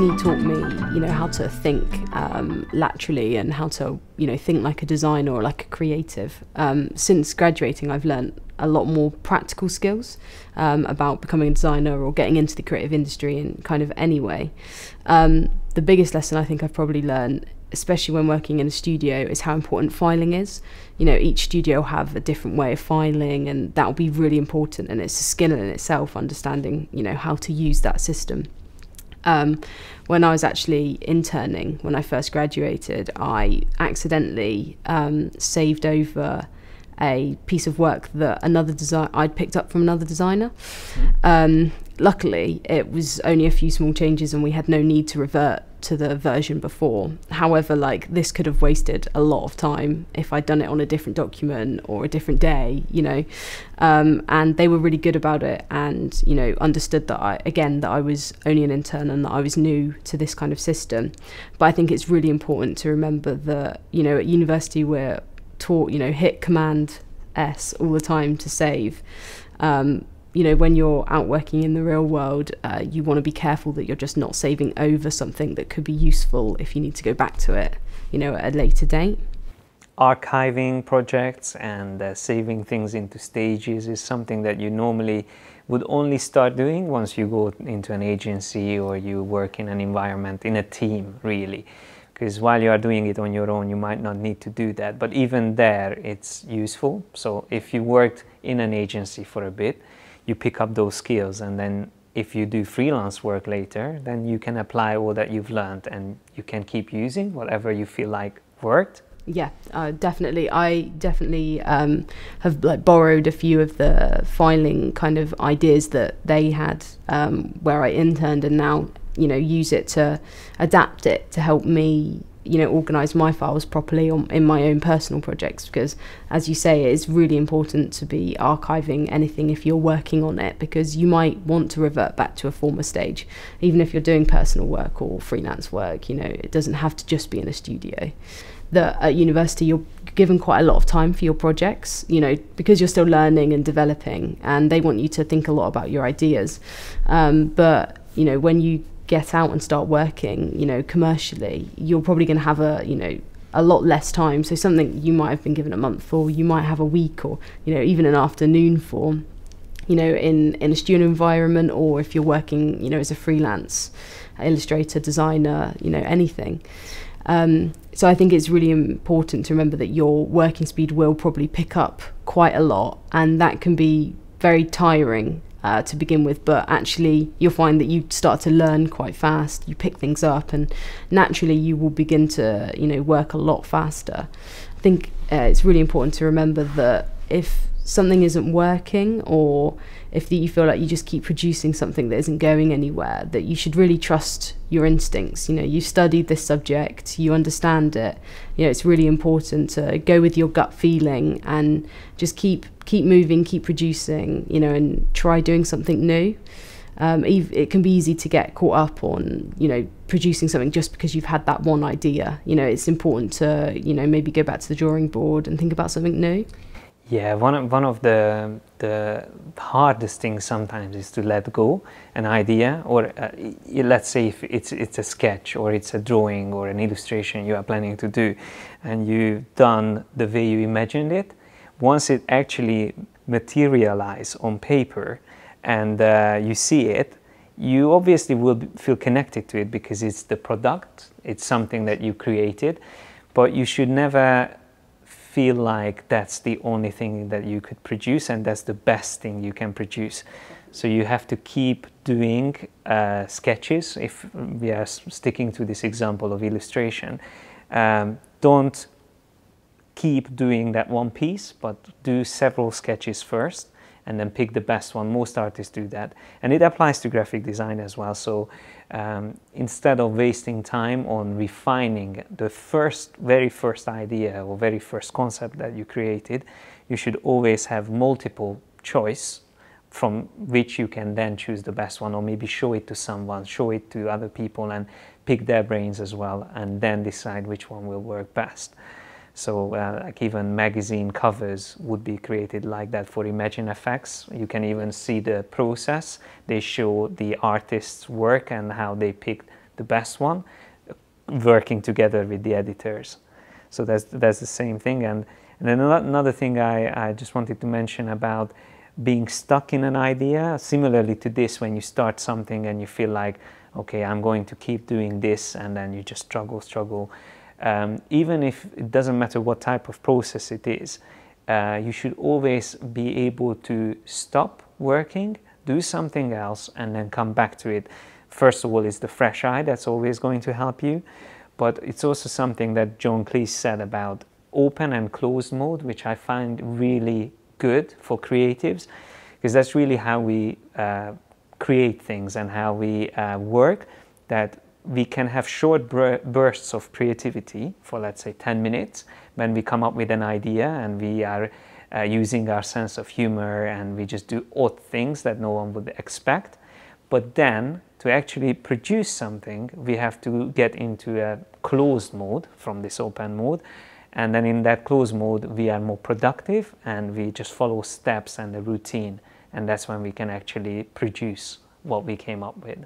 uni taught me, how to think laterally and how to, think like a designer or like a creative. Since graduating, I've learned a lot more practical skills about becoming a designer or getting into the creative industry in kind of any way. The biggest lesson I think I've probably learned, especially when working in a studio, is how important filing is. Each studio will have a different way of filing, and that will be really important, and it's a skill in itself, understanding, how to use that system. When I was actually interning, when I first graduated, I accidentally saved over a piece of work that I'd picked up from another designer. Luckily, it was only a few small changes and we had no need to revert to the version before. However, this could have wasted a lot of time if I'd done it on a different document or a different day, and they were really good about it and, understood that I was only an intern and that I was new to this kind of system. But I think it's really important to remember that, at university we're taught, hit Command S all the time to save. When you're out working in the real world, you want to be careful that you're just not saving over something that could be useful if you need to go back to it, at a later date. Archiving projects and saving things into stages is something that you normally would only start doing once you go into an agency or you work in an environment, in a team, really. Because while you are doing it on your own, you might not need to do that. But even there, it's useful. So if you worked in an agency for a bit, you pick up those skills, and then if you do freelance work later, then you can apply all that you've learned and you can keep using whatever you feel like worked. Yeah, definitely. I definitely have borrowed a few of the filing kind of ideas that they had where I interned, and now use it to adapt it to help me organise my files properly in my own personal projects, because as you say, it is really important to be archiving anything if you're working on it, because you might want to revert back to a former stage, even if you're doing personal work or freelance work. It doesn't have to just be in a studio. That at university you're given quite a lot of time for your projects, because you're still learning and developing, and they want you to think a lot about your ideas, but when you get out and start working, commercially, you're probably going to have a lot less time. So something you might have been given a month for, you might have a week or, even an afternoon for, in a student environment, or if you're working, as a freelance illustrator, designer, anything. So I think it's really important to remember that your working speed will probably pick up quite a lot, and that can be very tiring to begin with, but actually you'll find that you start to learn quite fast, you pick things up, and naturally you will begin to work a lot faster. I think it's really important to remember that if something isn't working, or if you feel like you just keep producing something that isn't going anywhere, that you should really trust your instincts. You studied this subject, you understand it. It's really important to go with your gut feeling and just keep moving, keep producing, and try doing something new. It can be easy to get caught up on, producing something just because you've had that one idea. It's important to, maybe go back to the drawing board and think about something new. Yeah, one of the hardest things sometimes is to let go an idea, or let's say if it's a sketch or it's a drawing or an illustration you are planning to do, and you've done the way you imagined it. Once it actually materializes on paper and you see it, you obviously will feel connected to it because it's the product, it's something that you created, but you should never feel like that's the only thing that you could produce and that's the best thing you can produce. So you have to keep doing sketches. If we are sticking to this example of illustration, don't keep doing that one piece, but do several sketches first and then pick the best one. Most artists do that, and it applies to graphic design as well. So instead of wasting time on refining the very first idea or very first concept that you created, you should always have multiple choice from which you can then choose the best one, or maybe show it to someone, show it to other people and pick their brains as well, and then decide which one will work best. So like even magazine covers would be created like that for Imagine FX. You can even see the process. They show the artist's work and how they picked the best one, working together with the editors. So that's the same thing. And then another thing I just wanted to mention about being stuck in an idea, similarly to this, when you start something and you feel like, okay, I'm going to keep doing this, and then you just struggle. Even if it doesn't matter what type of process it is, you should always be able to stop working, do something else, and then come back to it. First of all, it's the fresh eye that's always going to help you, but it's also something that John Cleese said about open and closed mode, which I find really good for creatives, because that's really how we create things and how we work, that we can have short bursts of creativity for, let's say, 10 minutes when we come up with an idea and we are using our sense of humor and we just do odd things that no one would expect. But then to actually produce something, we have to get into a closed mode from this open mode. And then in that closed mode, we are more productive and we just follow steps and the routine. And that's when we can actually produce what we came up with.